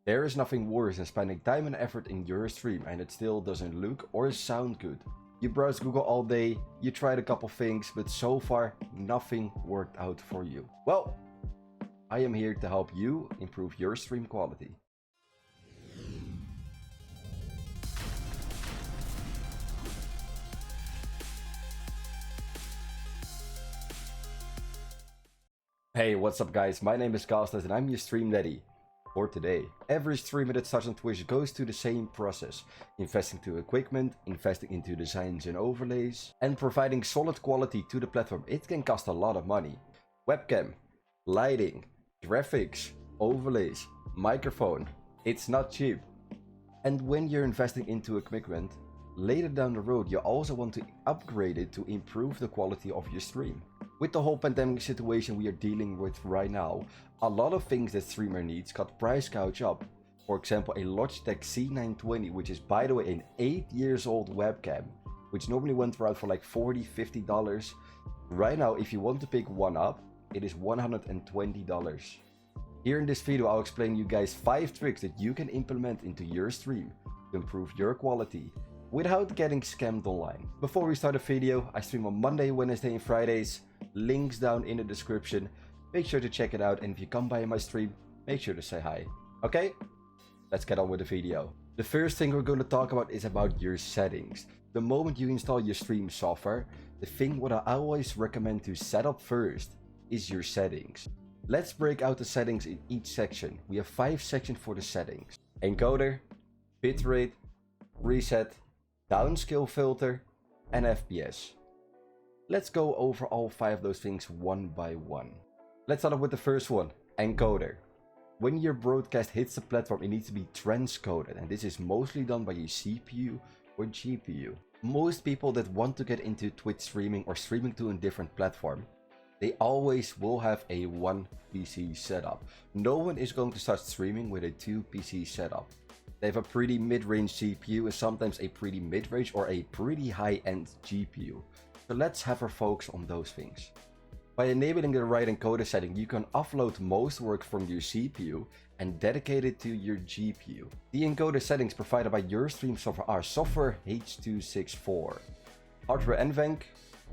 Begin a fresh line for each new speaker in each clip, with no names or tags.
There is nothing worse than spending time and effort in your stream and it still doesn't look or sound good. You browse Google all day, you tried a couple things, but so far nothing worked out for you. Well, I am here to help you improve your stream quality. Hey, what's up guys, my name is Costas and I'm your stream daddy for today. Every streamer that starts on Twitch goes through the same process, investing to equipment, investing into designs and overlays, and providing solid quality to the platform. It can cost a lot of money. Webcam, lighting, graphics, overlays, microphone, it's not cheap. And when you're investing into equipment, later down the road you also want to upgrade it to improve the quality of your stream. With the whole pandemic situation we are dealing with right now, a lot of things that streamer needs got price gouge up. For example, a Logitech C920, which is by the way an 8 years old webcam, which normally went around for like $40–50. Right now, if you want to pick one up, it is $120. Here in this video, I'll explain you guys 5 tricks that you can implement into your stream to improve your quality without getting scammed online. Before we start the video, I stream on Monday, Wednesday and Fridays. Links down in the description. Make sure to check it out, and if you come by my stream, make sure to say hi. Okay? Let's get on with the video. The first thing we're going to talk about is about your settings. The moment you install your stream software, the thing what I always recommend to set up first is your settings. Let's break out the settings in each section. We have 5 sections for the settings: encoder, bitrate, preset, downscale filter, and FPS. Let's go over all 5 of those things one by one. Let's start off with the first one, encoder. When your broadcast hits the platform, it needs to be transcoded, and this is mostly done by your CPU or GPU. Most people that want to get into Twitch streaming or streaming to a different platform, they always will have a 1 PC setup. No one is going to start streaming with a 2 PC setup. They have a pretty mid-range CPU and sometimes a pretty mid-range or a pretty high-end GPU. So let's have our focus on those things. By enabling the right encoder setting, you can offload most work from your CPU and dedicate it to your GPU. The encoder settings provided by your stream software are software H.264, hardware NVENC,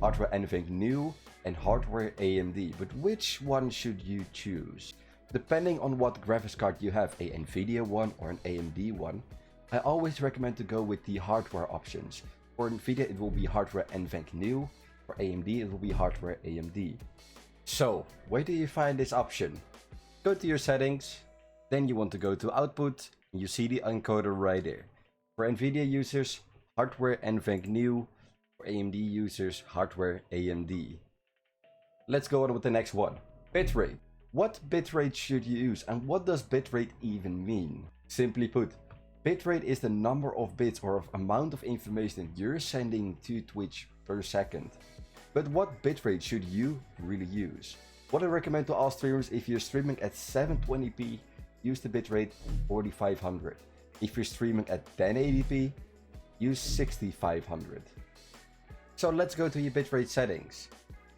hardware NVENC New, and hardware AMD. But which one should you choose? Depending on what graphics card you have, a Nvidia one or an AMD one, I always recommend to go with the hardware options. For Nvidia it will be hardware NVENC New, for AMD it will be hardware AMD. So, where do you find this option? Go to your settings, then you want to go to output, and you see the encoder right there. For Nvidia users, hardware NVENC New, for AMD users, hardware AMD. Let's go on with the next one, bitrate. What bitrate should you use, and what does bitrate even mean? Simply put, bitrate is the number of bits or of amount of information you're sending to Twitch per second. But what bitrate should you really use? What I recommend to all streamers, if you're streaming at 720p, use the bitrate 4500. If you're streaming at 1080p, use 6500. So let's go to your bitrate settings.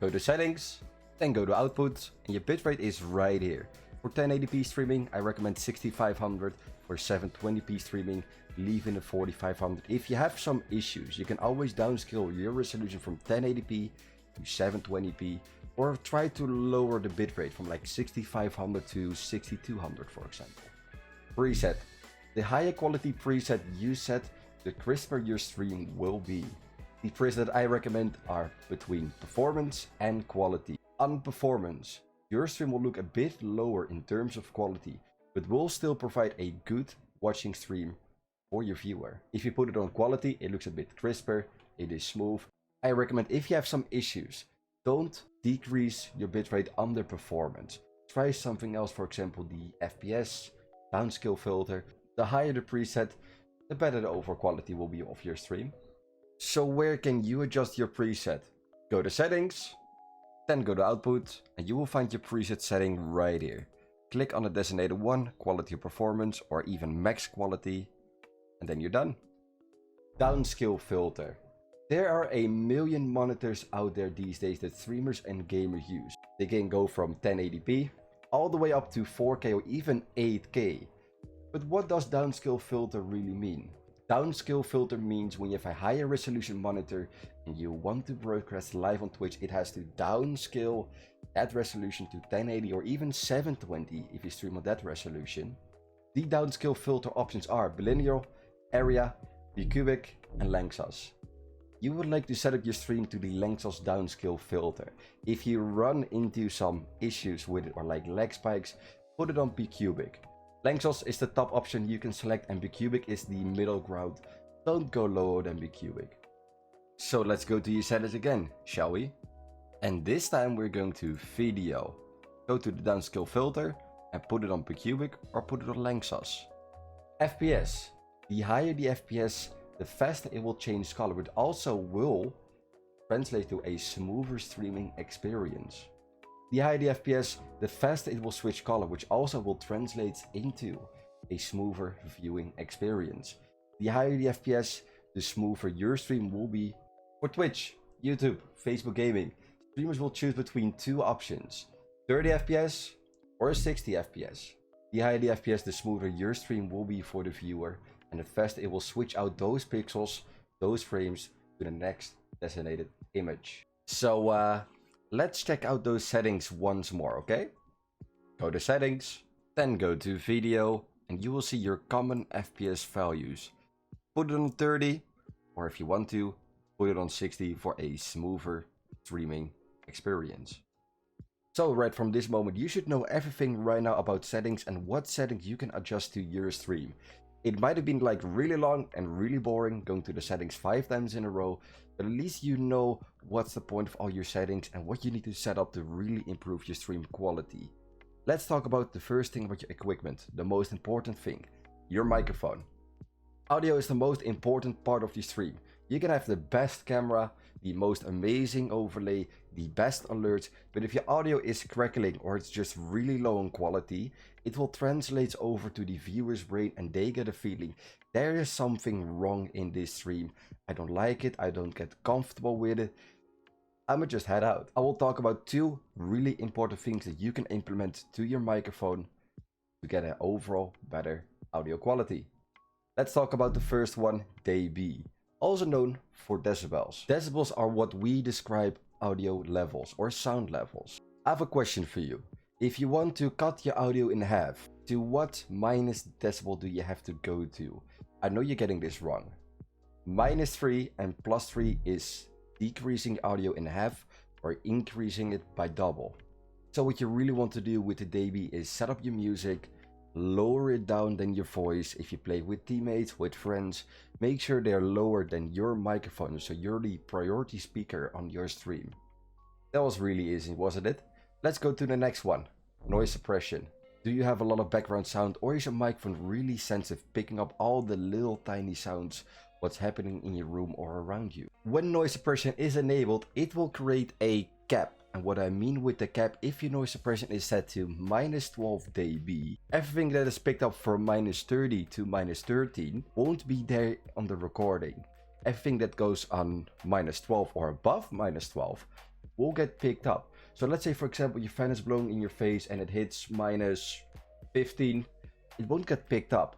Go to settings, then go to output, and your bitrate is right here. For 1080p streaming, I recommend 6500. For 720p streaming, leave in the 4500. If you have some issues, you can always downscale your resolution from 1080p to 720p, or try to lower the bitrate from like 6500 to 6200, for example. Preset. The higher quality preset you set, the crisper your stream will be. The presets I recommend are between performance and quality. On performance, your stream will look a bit lower in terms of quality, but will still provide a good watching stream for your viewer. If you put it on quality, it looks a bit crisper, it is smooth. I recommend, if you have some issues, don't decrease your bitrate under performance. Try something else, for example the FPS, downscale filter. The higher the preset, the better the overall quality will be of your stream. So where can you adjust your preset? Go to settings, then go to output, and you will find your preset setting right here. Click on the designated one, quality or performance, or even max quality, and then you're done. Downscale filter. There are a million monitors out there these days that streamers and gamers use. They can go from 1080p all the way up to 4K or even 8K. But what does downscale filter really mean? Downscale filter means when you have a higher resolution monitor and you want to broadcast live on Twitch, it has to downscale that resolution to 1080 or even 720 if you stream on that resolution. The downscale filter options are bilinear, area, bicubic, and Lanczos. You would like to set up your stream to the Lanczos downscale filter. If you run into some issues with it or like lag spikes, put it on bicubic. Lanczos is the top option you can select and bicubic is the middle ground. Don't go lower than bicubic. So let's go to your settings again, shall we? And this time we're going to video. Go to the downscale filter and put it on bicubic or put it on Lanczos. FPS. The higher the FPS, the faster it will change color, but also will translate to a smoother streaming experience. The higher the FPS, the faster it will switch color, which also will translate into a smoother viewing experience. The higher the FPS, the smoother your stream will be. For Twitch, YouTube, Facebook Gaming, streamers will choose between two options, 30 FPS or 60 FPS. The higher the FPS, the smoother your stream will be for the viewer, and the faster it will switch out those pixels, those frames, to the next designated image. So let's check out those settings once more, okay? Go to settings, then go to video, and you will see your common FPS values. Put it on 30, or if you want to, put it on 60 for a smoother streaming experience. So right from this moment, you should know everything right now about settings and what settings you can adjust to your stream. It might have been like really long and really boring going to the settings 5 times in a row, but at least you know what's the point of all your settings and what you need to set up to really improve your stream quality. Let's talk about the first thing about your equipment, the most important thing, your microphone. Audio is the most important part of the stream. You can have the best camera, the most amazing overlay, the best alerts, but if your audio is crackling or it's just really low in quality, it will translate over to the viewer's brain and they get a feeling there is something wrong in this stream. I don't like it, I don't get comfortable with it. I'ma just head out. I will talk about two really important things that you can implement to your microphone to get an overall better audio quality. Let's talk about the first one, dB, also known for decibels. Decibels are what we describe audio levels or sound levels. I have a question for you. If you want to cut your audio in half, to what minus decibel do you have to go to? I know you're getting this wrong. -3 and +3 is decreasing audio in half or increasing it by double. So what you really want to do with the dB is set up your music, lower it down than your voice. If you play with teammates, with friends, make sure they're lower than your microphone so you're the priority speaker on your stream. That was really easy, wasn't it? Let's go to the next one, noise suppression. Do you have a lot of background sound or is your microphone really sensitive, picking up all the little tiny sounds, what's happening in your room or around you? When noise suppression is enabled, it will create a cap. And what I mean with the cap, if your noise suppression is set to -12 dB, everything that is picked up from -30 to -13 won't be there on the recording. Everything that goes on -12 or above -12 will get picked up. So let's say, for example, your fan is blowing in your face and it hits -15, it won't get picked up.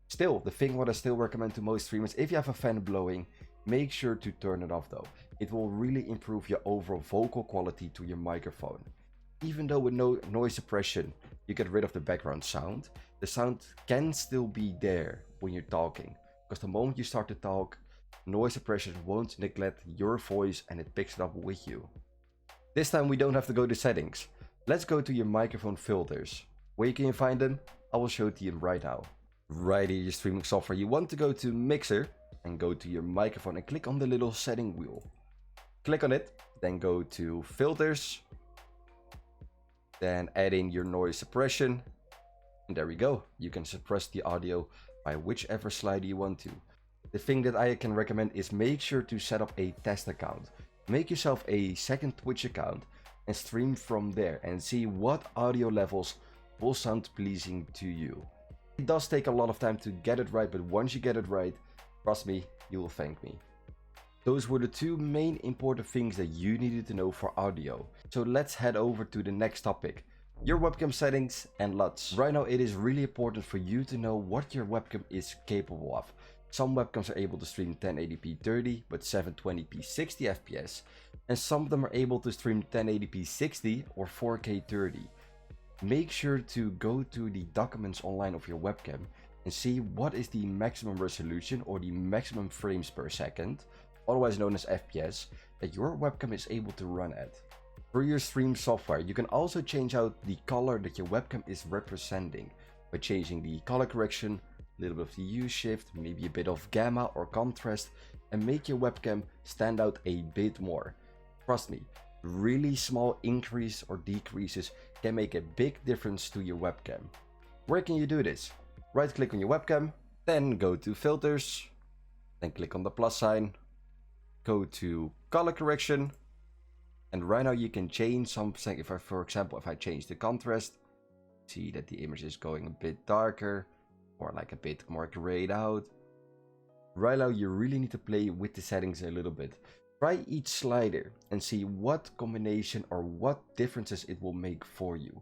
Still, the thing what I still recommend to most streamers, if you have a fan blowing, make sure to turn it off though. It will really improve your overall vocal quality to your microphone. Even though with no noise suppression, you get rid of the background sound, the sound can still be there when you're talking. Because the moment you start to talk, noise suppression won't neglect your voice and it picks it up with you. This time we don't have to go to settings. Let's go to your microphone filters. Where can you find them? I will show it to you right now. Right here, your streaming software, you want to go to Mixer and go to your microphone and click on the little setting wheel. Click on it, then go to filters, then add in your noise suppression, and there we go. You can suppress the audio by whichever slider you want to. The thing that I can recommend is make sure to set up a test account. Make yourself a second Twitch account and stream from there and see what audio levels will sound pleasing to you. It does take a lot of time to get it right, but once you get it right, trust me, you will thank me. Those were the two main important things that you needed to know for audio. So let's head over to the next topic, your webcam settings and LUTs. Right now it is really important for you to know what your webcam is capable of. Some webcams are able to stream 1080p 30 but 720p 60 fps, and some of them are able to stream 1080p 60 or 4K 30. Make sure to go to the documents online of your webcam and see what is the maximum resolution or the maximum frames per second, otherwise known as FPS, that your webcam is able to run at. For your stream software, you can also change out the color that your webcam is representing by changing the color correction, a little bit of the hue shift, maybe a bit of gamma or contrast, and make your webcam stand out a bit more. Trust me, really small increase or decreases can make a big difference to your webcam. Where can you do this? Right click on your webcam, then go to filters, then click on the plus sign, go to color correction, and right now you can change something. If I, for example, if I change the contrast, see that the image is going a bit darker or like a bit more grayed out. Right now you really need to play with the settings a little bit. Try each slider and see what combination or what differences it will make for you.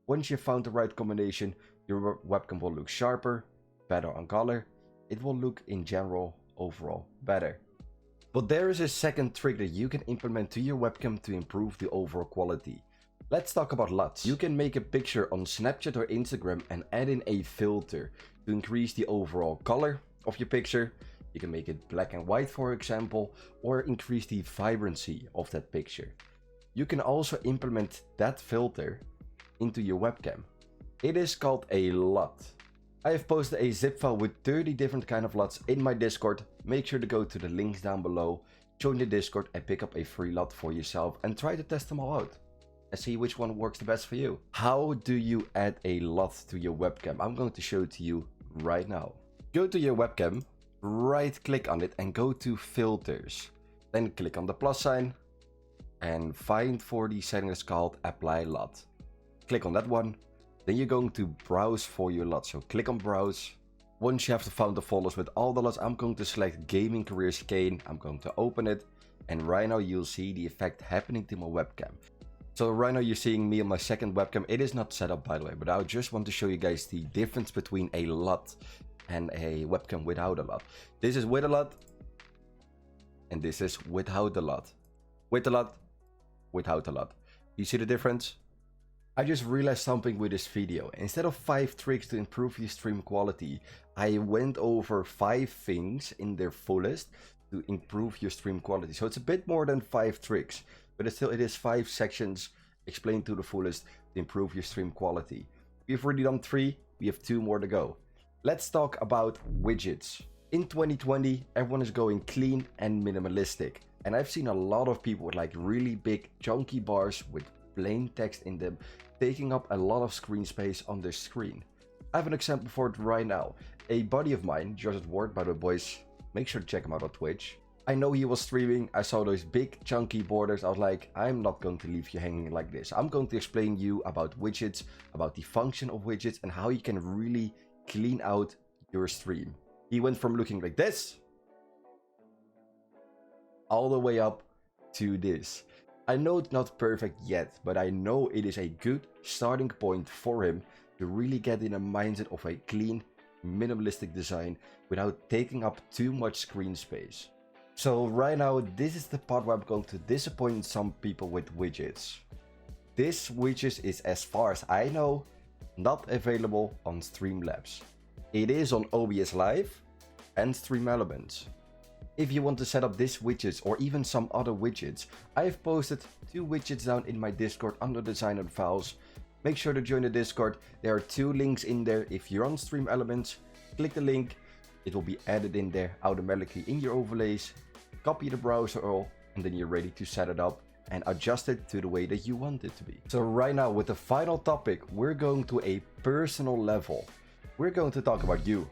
Once you've found the right combination, your webcam will look sharper, better on color. It will look in general overall better. But there is a second trick that you can implement to your webcam to improve the overall quality. Let's talk about LUTs. You can make a picture on Snapchat or Instagram and add in a filter to increase the overall color of your picture. You can make it black and white, for example, or increase the vibrancy of that picture. You can also implement that filter into your webcam. It is called a LUT. I have posted a zip file with 30 different kind of LUTs in my Discord. Make sure to go to the links down below, join the Discord and pick up a free LUT for yourself and try to test them all out and see which one works the best for you. How do you add a LUT to your webcam? I'm going to show it to you right now. Go to your webcam, right click on it and go to filters. Then click on the plus sign and find for the setting that's called apply LUT. Click on that one. Then you're going to browse for your LUT. So click on browse. Once you have found the folders with all the LUTs, I'm going to select gaming career scan. I'm going to open it. And right now you'll see the effect happening to my webcam. So right now you're seeing me on my second webcam. It is not set up by the way, but I just want to show you guys the difference between a LUT and a webcam without a LUT. This is with a LUT. And this is without the LUT. With the LUT, without the LUT. You see the difference? I just realized something with this video. Instead of 5 tricks to improve your stream quality, I went over 5 things in their fullest to improve your stream quality. So it's a bit more than 5 tricks, but it is 5 sections explained to the fullest to improve your stream quality. We've already done 3, we have 2 more to go. Let's talk about widgets. In 2020, everyone is going clean and minimalistic. And I've seen a lot of people with like really big chunky bars with plain text in them, taking up a lot of screen space on their screen. I have an example for it right now. A buddy of mine, Joshatwork, by the way, boys, make sure to check him out on Twitch. I know he was streaming, I saw those big chunky borders, I was like, I'm not going to leave you hanging like this. I'm going to explain you about widgets, about the function of widgets, and how you can really clean out your stream. He went from looking like this, all the way up to this. I know it's not perfect yet, but I know it is a good starting point for him to really get in a mindset of a clean, minimalistic design without taking up too much screen space. So right now, this is the part where I'm going to disappoint some people with widgets. This widget is, as far as I know, not available on Streamlabs. It is on OBS Live and StreamElements. If you want to set up this widget or even some other widgets, I have posted 2 widgets down in my Discord under design and files. Make sure to join the Discord. There are 2 links in there. If you're on StreamElements, click the link. It will be added in there automatically in your overlays. Copy the browser URL and then you're ready to set it up and adjust it to the way that you want it to be. So right now with the final topic, we're going to a personal level. We're going to talk about you.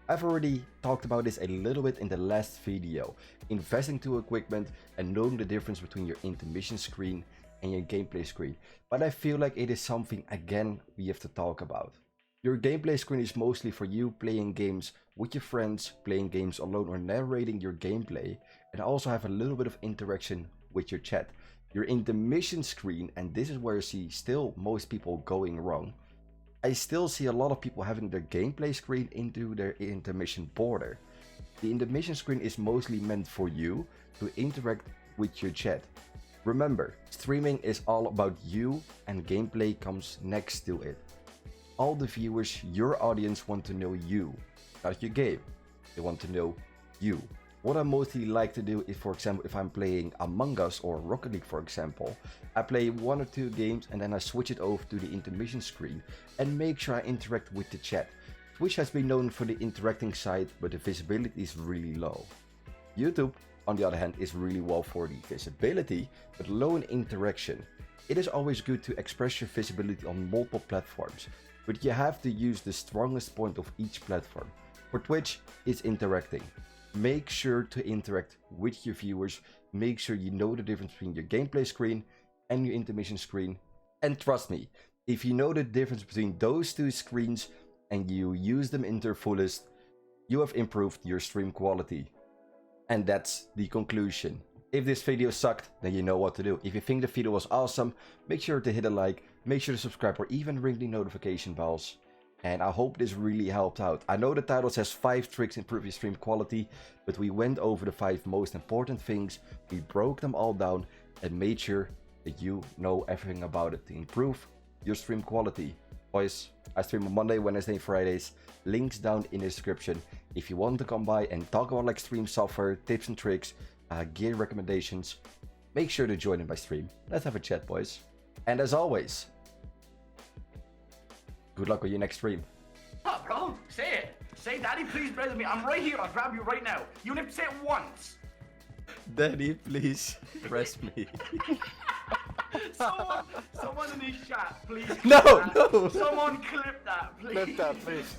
I've already talked about this a little bit in the last video, investing to equipment and knowing the difference between your intermission screen and your gameplay screen, but I feel like it is something again we have to talk about. Your gameplay screen is mostly for you playing games with your friends, playing games alone or narrating your gameplay, and also have a little bit of interaction with your chat. Your intermission screen, and this is where I see still most people going wrong. I still see a lot of people having their gameplay screen into their intermission border. The intermission screen is mostly meant for you to interact with your chat. Remember, streaming is all about you and gameplay comes next to it. All the viewers, your audience want to know you, not your game. They want to know you. What I mostly like to do is, for example, if I'm playing Among Us or Rocket League, for example, I play 1 or 2 games and then I switch it over to the intermission screen and make sure I interact with the chat. Twitch has been known for the interacting side, but the visibility is really low. YouTube, on the other hand, is really well for the visibility, but low in interaction. It is always good to express your visibility on multiple platforms, but you have to use the strongest point of each platform. For Twitch, it's interacting. Make sure to interact with your viewers, make sure you know the difference between your gameplay screen and your intermission screen. And trust me, if you know the difference between those 2 screens and you use them in their fullest, you have improved your stream quality. And that's the conclusion. If this video sucked, then you know what to do. If you think the video was awesome, make sure to hit a like, make sure to subscribe or even ring the notification bells. And I hope this really helped out. I know the title says 5 tricks to improve your stream quality, but we went over the 5 most important things, we broke them all down and made sure that you know everything about it to improve your stream quality. Boys, I stream on Monday, Wednesday, and Fridays. Links down in the description. If you want to come by and talk about like stream software, tips and tricks, gear recommendations, make sure to join in my stream. Let's have a chat, boys. And as always, good luck with your next stream.
Oh, bro, say it. Say, Daddy, please bless me. I'm right here. I'll grab you right now. You only have to say it once.
Daddy, please press me.
Someone in his chat, please.
No.
Someone clip that, please.
Clip that, please.